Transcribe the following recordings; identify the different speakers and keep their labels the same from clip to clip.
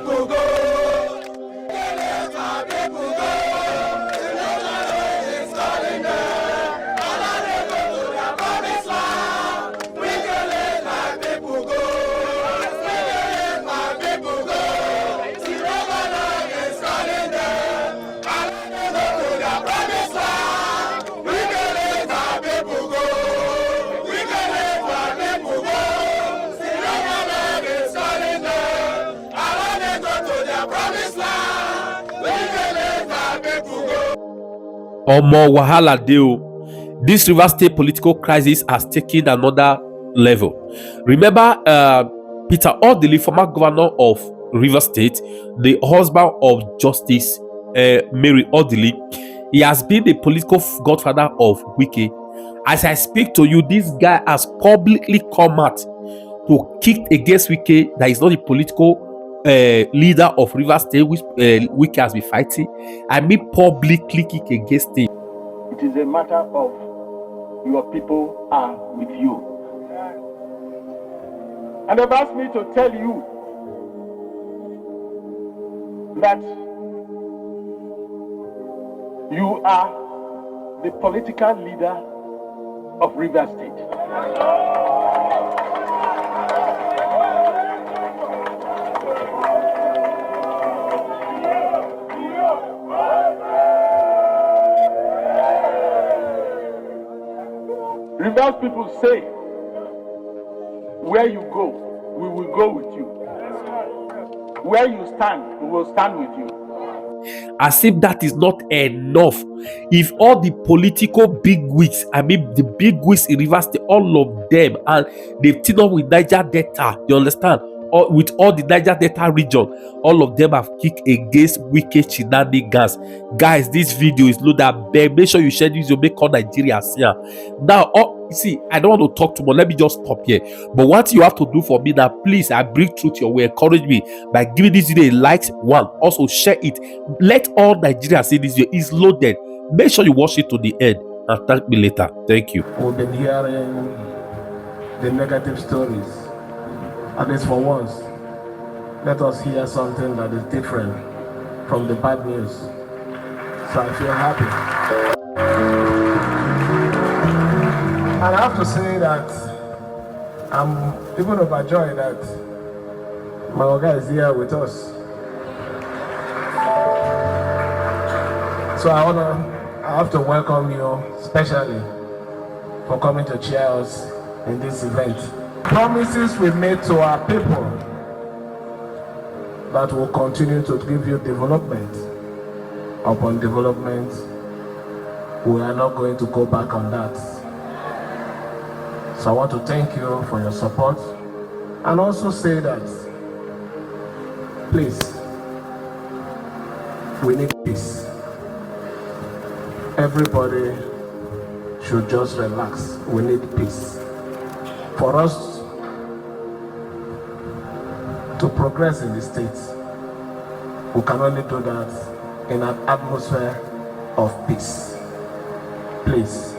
Speaker 1: people go. We can let my people go. It's calling them. All of them go to their promised land. We can let my people go. We can let my people go. It's calling them. All of them go to their promised land. We can let my people go. We can let my people go. It's calling them. All of them go to their promised land. We can let my people go.
Speaker 2: Omo wahala deal. This River State political crisis has taken another level. Remember, Peter Odili, former governor of River State, the husband of Justice Mary Odili, he has been the political godfather of Wike. As I speak to you, this guy has publicly come out to kick against Wike, that is not the political leader of River State, which Wike has been fighting. I mean, publicly kick against him.
Speaker 3: It is a matter of your people are with you. And they've asked me to tell you that you are the political leader of River State. Rivers people say, where you go, we will go with you. Where you stand, we will stand with you.
Speaker 2: As if that is not enough. If all the political bigwigs, I mean the bigwigs in Rivers State, all of them, and they've teamed up with Niger Delta, you understand? Or with all the Niger Delta region, all of them have kicked against Wike shenanigans. Guys, this video is loaded. Make sure you share this video, make all Nigeria see. Now, see, I don't want to talk too much. Let me just stop here. But what you have to do for me now, please, I bring truth your way. Encourage me by giving this video a like. One, also share it. Let all Nigeria see this video. It's loaded. Make sure you watch it to the end and thank me later. Thank you.
Speaker 4: We've been hearing the negative stories. At least for once, let us hear something that is different from the bad news. So I feel happy. And I have to say that I'm even overjoyed that my Oga is here with us. So I have to welcome you especially for coming to cheer us in this event. Promises we made to our people that will continue to give you development upon development. We are not going to go back on that. So I want to thank you for your support and also say that, please, we need peace. Everybody should just relax. We need peace. For us to progress in the states, we can only do that in an atmosphere of peace. Please.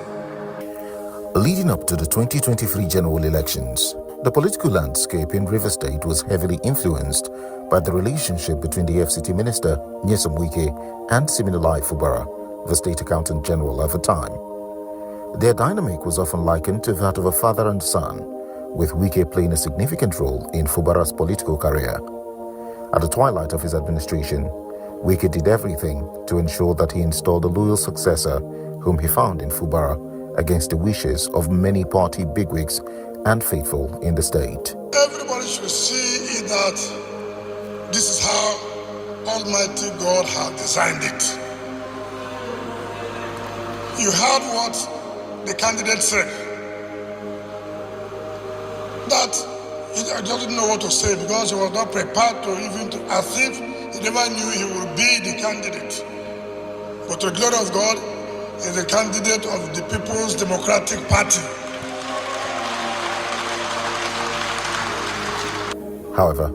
Speaker 5: Leading up to the 2023 general elections, the political landscape in River State was heavily influenced by the relationship between the FCT Minister, Nyesom Wike, and Siminalayi Fubara, the State Accountant General at the time. Their dynamic was often likened to that of a father and son, with Wike playing a significant role in Fubara's political career. At the twilight of his administration, Wike did everything to ensure that he installed a loyal successor whom he found in Fubara, against the wishes of many party bigwigs and faithful in the state.
Speaker 6: Everybody should see that this is how Almighty God has designed it. You heard what the candidate said, that he just didn't know what to say because he was not prepared to even to, as if he never knew he would be the candidate. But to the glory of God, he is the candidate of the People's Democratic Party.
Speaker 5: However,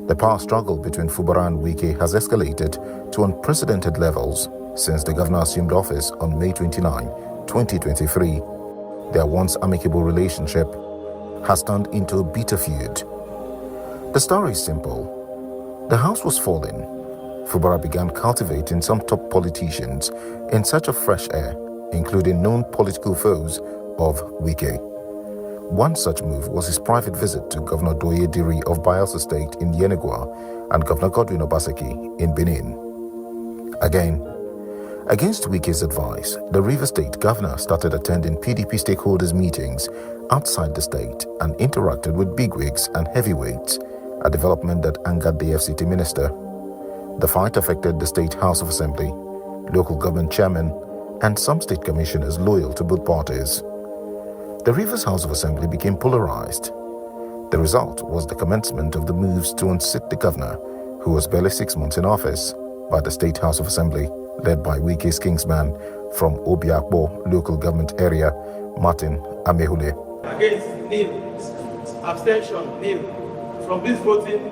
Speaker 5: the power struggle between Fubara and Wike has escalated to unprecedented levels since the governor assumed office on May 29, 2023. Their once amicable relationship has turned into a bitter feud. The story is simple. The house was falling. Fubara began cultivating some top politicians in search of fresh air, including known political foes of Wike. One such move was his private visit to Governor Odili of Bayelsa State in Yenagoa and Governor Godwin Obaseki in Benin. Again, against Wike's advice, the Rivers State governor started attending PDP stakeholders meetings outside the state and interacted with bigwigs and heavyweights, a development that angered the FCT minister. The fight affected the State House of Assembly, local government chairmen, and some state commissioners loyal to both parties. The Rivers House of Assembly became polarized. The result was the commencement of the moves to unseat the governor, who was barely 6 months in office, by the State House of Assembly, led by Wike's kingsman from Obiakpo local government area, Martin Amehule.
Speaker 7: Against nil, abstention nil. From this voting,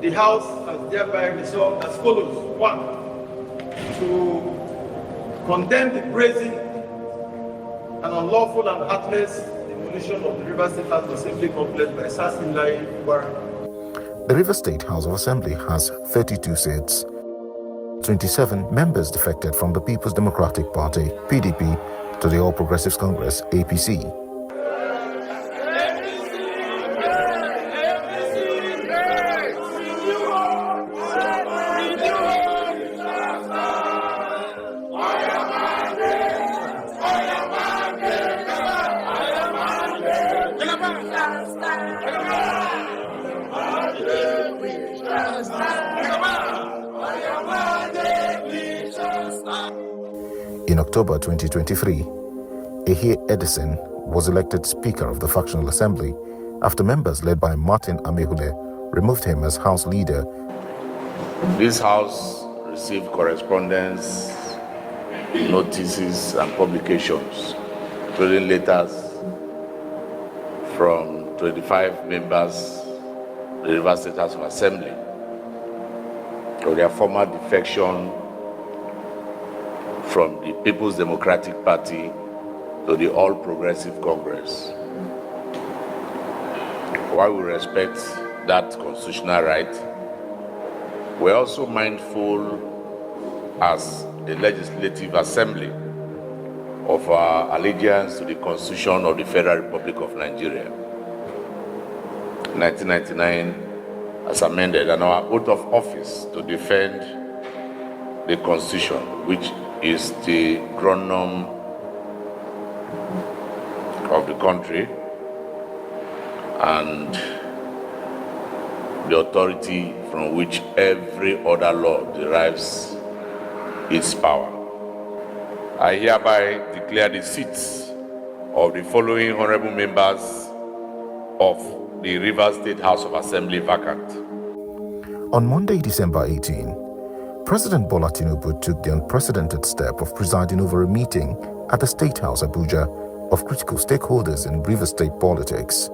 Speaker 7: the House has thereby resolved as follows. 1. To condemn the brazen and unlawful and heartless demolition of the Rivers State House of Assembly complex by Assassin Lai Fubara.
Speaker 5: The Rivers State House of Assembly has 32 seats. 27 members defected from the People's Democratic Party, PDP, to the All Progressives Congress, APC. In October 2023, Ehe Edison was elected Speaker of the Factional Assembly after members led by Martin Amehule removed him as House Leader.
Speaker 8: This House received correspondence, notices, and publications, including letters from 25 members of the Rivers State House of Assembly of their former defection from the People's Democratic Party to the All Progressive Congress. While we respect that constitutional right, we're also mindful as a legislative assembly of our allegiance to the Constitution of the Federal Republic of Nigeria, 1999, as amended, and our oath of office to defend the Constitution, which is the ground norm of the country and the authority from which every other law derives its power. I hereby declare the seats of the following honorable members of the Rivers State House of Assembly vacant.
Speaker 5: On Monday, December 18, President Bola Tinubu took the unprecedented step of presiding over a meeting at the State House, Abuja, of critical stakeholders in Rivers State politics.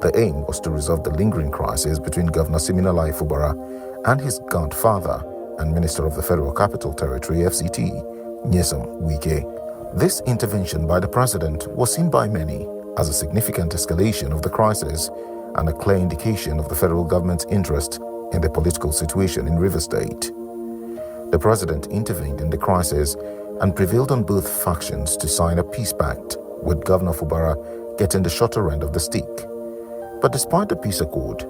Speaker 5: The aim was to resolve the lingering crisis between Governor Siminalayi Fubara and his godfather and Minister of the Federal Capital Territory, FCT, Nyesom Wike. This intervention by the president was seen by many as a significant escalation of the crisis and a clear indication of the federal government's interest in the political situation in Rivers State. The president intervened in the crisis and prevailed on both factions to sign a peace pact, with Governor Fubara getting the shorter end of the stick. But despite the peace accord,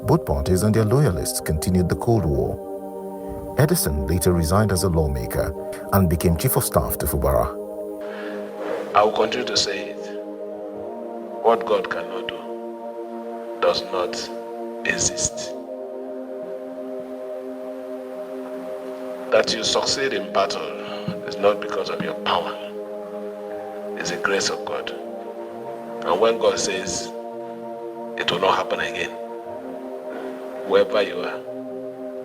Speaker 5: both parties and their loyalists continued the Cold War. Edison later resigned as a lawmaker and became chief of staff to Fubara.
Speaker 9: I will continue to say it. What God cannot do does not exist. That you succeed in battle is not because of your power. It's the grace of God. And when God says it will not happen again, wherever you are,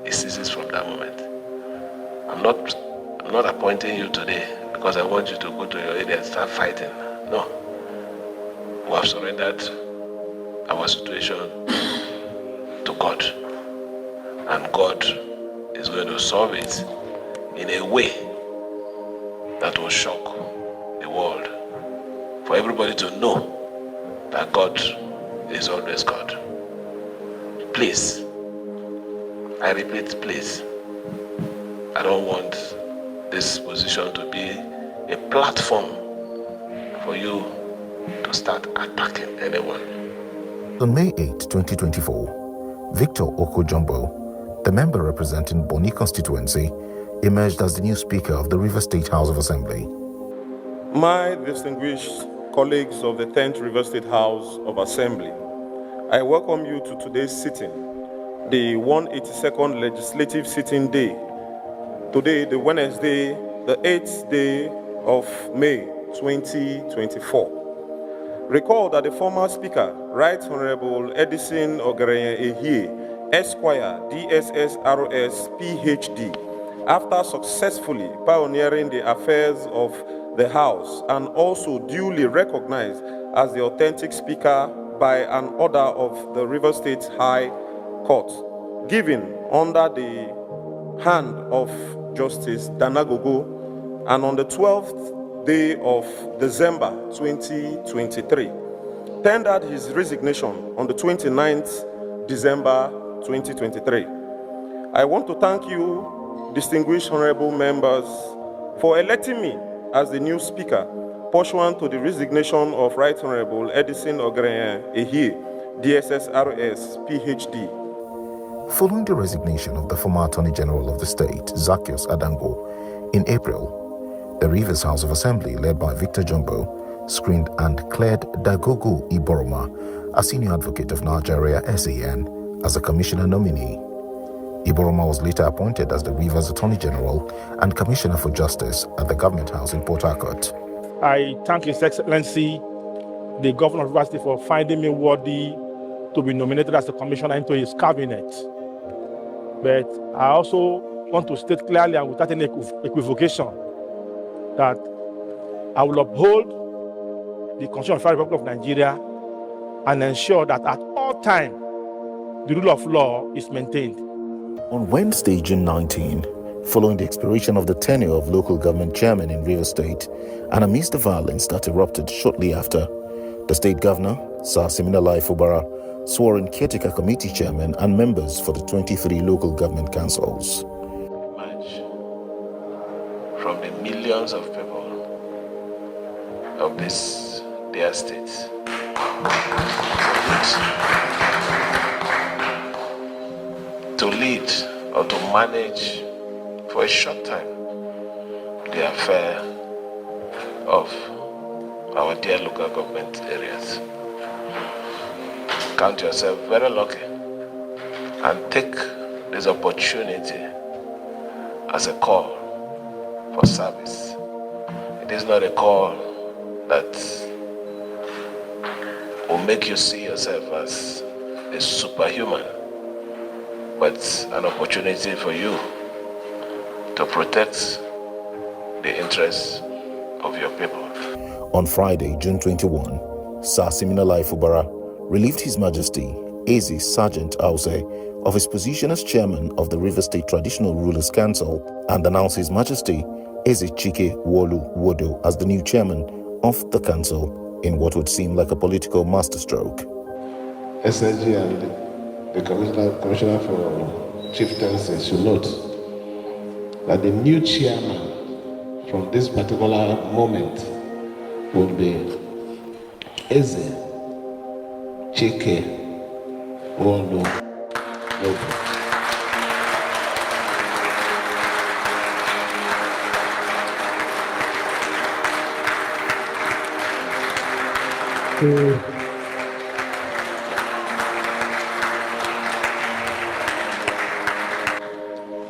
Speaker 9: it ceases from that moment. I'm not appointing you today because I want you to go to your area and start fighting. No. We have surrendered our situation to God. And God is going to solve it in a way that will shock the world. For everybody to know that God is always God. Please, I repeat, please, I don't want this position to be a platform for you to start attacking anyone.
Speaker 5: On May 8, 2024, Victor Okojumbo, the member representing Boni constituency, emerged as the new Speaker of the Rivers State House of Assembly.
Speaker 10: My distinguished colleagues of the 10th Rivers State House of Assembly, I welcome you to today's sitting, the 182nd legislative sitting day. Today, the Wednesday, the 8th day of May 2024. Recall that the former Speaker, Right Honorable Edison Ogereye Ehie, Esquire, DSS-ROS, PhD, after successfully pioneering the affairs of the House and also duly recognized as the authentic Speaker by an order of the Rivers State High Court, given under the hand of Justice Danagogo, and on the 12th day of December 2023, tendered his resignation on the 29th December 2023. I want to thank you, distinguished honorable members, for electing me as the new Speaker, pursuant to the resignation of Right Honorable Edison Ogereye Ehie, DSS-ROS, PhD.
Speaker 5: Following the resignation of the former Attorney General of the state, Zacchaeus Adango, in April, the Rivers House of Assembly, led by Victor Jumbo, screened and cleared Dagogo Iboroma, a senior advocate of Nigeria SAN, as a commissioner nominee. Iboroma was later appointed as the Rivers Attorney General and Commissioner for Justice at the Government House in Port Harcourt.
Speaker 3: I thank His Excellency, the Governor of Rivers State, for finding me worthy to be nominated as a commissioner into his cabinet. But I also want to state clearly and without any equivocation that I will uphold the Constitution of the Republic of Nigeria and ensure that at all times the rule of law is maintained.
Speaker 5: On Wednesday, June 19, following the expiration of the tenure of local government chairman in Rivers State and amidst the violence that erupted shortly after, the state governor, Sir Siminalayi Fubara, swore in caretaker committee chairman and members for the 23 local government councils.
Speaker 9: From the millions of people of this dear state to lead or to manage for a short time the affair of our dear local government areas. Count yourself very lucky and take this opportunity as a call for service. It is not a call that will make you see yourself as a superhuman, but an opportunity for you to protect the interests of your people.
Speaker 5: On Friday, June 21, Sir Siminalayi Fubara relieved His Majesty Eze Sergeant Ause of his position as chairman of the Rivers State Traditional Rulers Council and announced His Majesty Eze Chike Wolu Wodo as the new chairman of the council in what would seem like a political masterstroke.
Speaker 11: SSG and the commissioner for chieftaincy should note that the new chairman from this particular moment would be Eze Chike Wolu Wodo.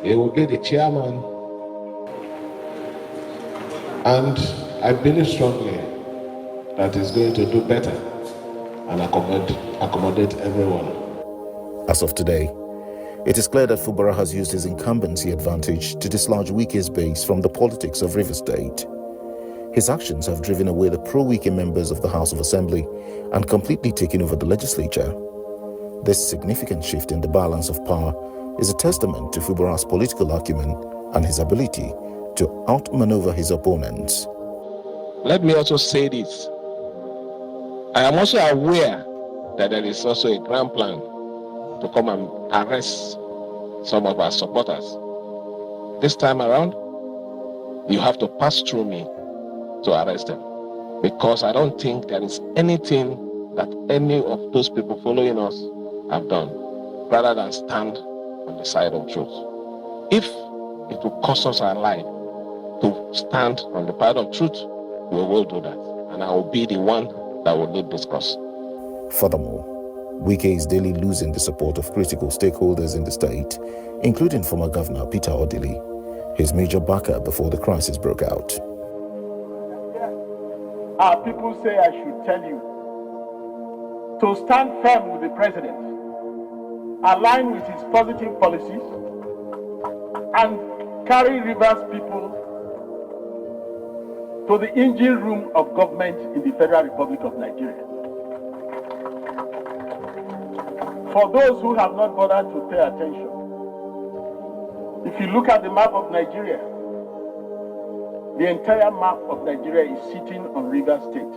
Speaker 11: He will be the chairman, and I believe strongly that he's going to do better and accommodate everyone.
Speaker 5: As of today, it is clear that Fubara has used his incumbency advantage to dislodge Wike's base from the politics of Rivers State. His actions have driven away the pro-Wike members of the House of Assembly and completely taken over the legislature. This significant shift in the balance of power is a testament to Fubara's political acumen and his ability to outmaneuver his opponents.
Speaker 11: Let me also say this. I am also aware that there is also a grand plan to come and arrest
Speaker 9: some of our supporters. This time around, you have to pass through me to arrest them, because I don't think there is anything that any of those people following us have done rather than stand on the side of truth. If it will cost us our life to stand on the side of truth, we will do that, and I will be the one that will lead this cause.
Speaker 5: Furthermore, Wike is daily losing the support of critical stakeholders in the state, including former Governor Peter Odili, his major backer before the crisis broke out.
Speaker 7: Our people say I should tell you to stand firm with the president, align with his positive policies, and carry Rivers people to the engine room of government in the Federal Republic of Nigeria. For those who have not bothered to pay attention, if you look at the map of Nigeria, the entire map of Nigeria is sitting on Rivers State.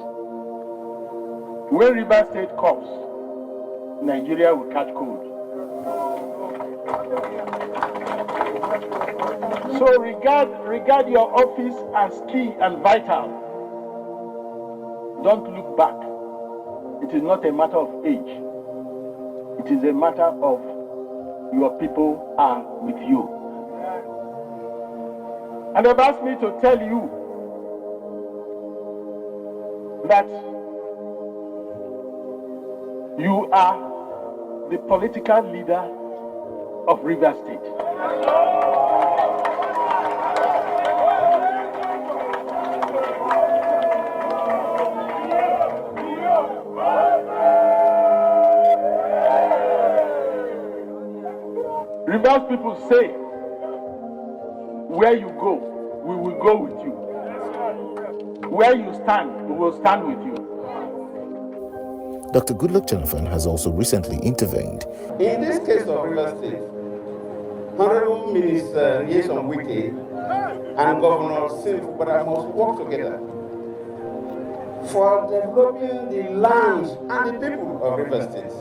Speaker 7: When Rivers State comes, Nigeria will catch cold. So regard your office as key and vital. Don't look back. It is not a matter of age. It is a matter of your people are with you. And they've asked me to tell you that you are the political leader of Rivers State. Rivers people say, where you go, we will go with you. Where you stand, we will stand with you.
Speaker 5: Dr. Goodluck Jonathan has also recently intervened.
Speaker 12: In this case of Rivers State, Honorable Minister Nyesom Wike and Governor Fubara must work together for developing the land and the people of Rivers State.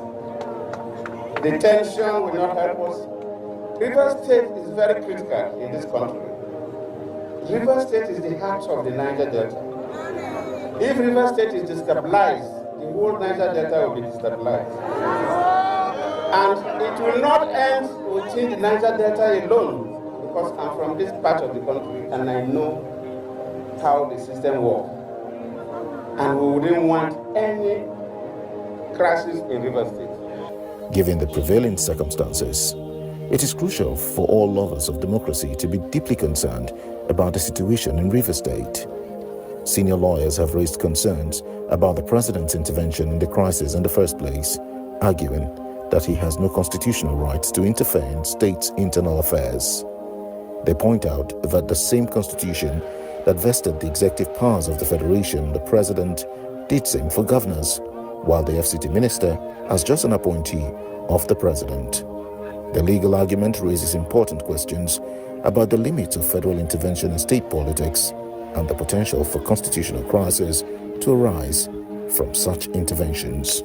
Speaker 12: The tension will not help us. Rivers State is very critical in this country. Rivers State is the heart of the Niger Delta. If Rivers State is destabilized, the whole Niger Delta will be destabilized. And it will not end within the Niger Delta alone, because I'm from this part of the country and I know how the system works. And we wouldn't want any crisis in Rivers State.
Speaker 5: Given the prevailing circumstances, it is crucial for all lovers of democracy to be deeply concerned about the situation in Rivers State. Senior lawyers have raised concerns about the president's intervention in the crisis in the first place, arguing that he has no constitutional rights to interfere in states' internal affairs. They point out that the same constitution that vested the executive powers of the Federation, the president, did same for governors, while the FCT minister is just an appointee of the president. The legal argument raises important questions about the limits of federal intervention in state politics and the potential for constitutional crisis to arise from such interventions.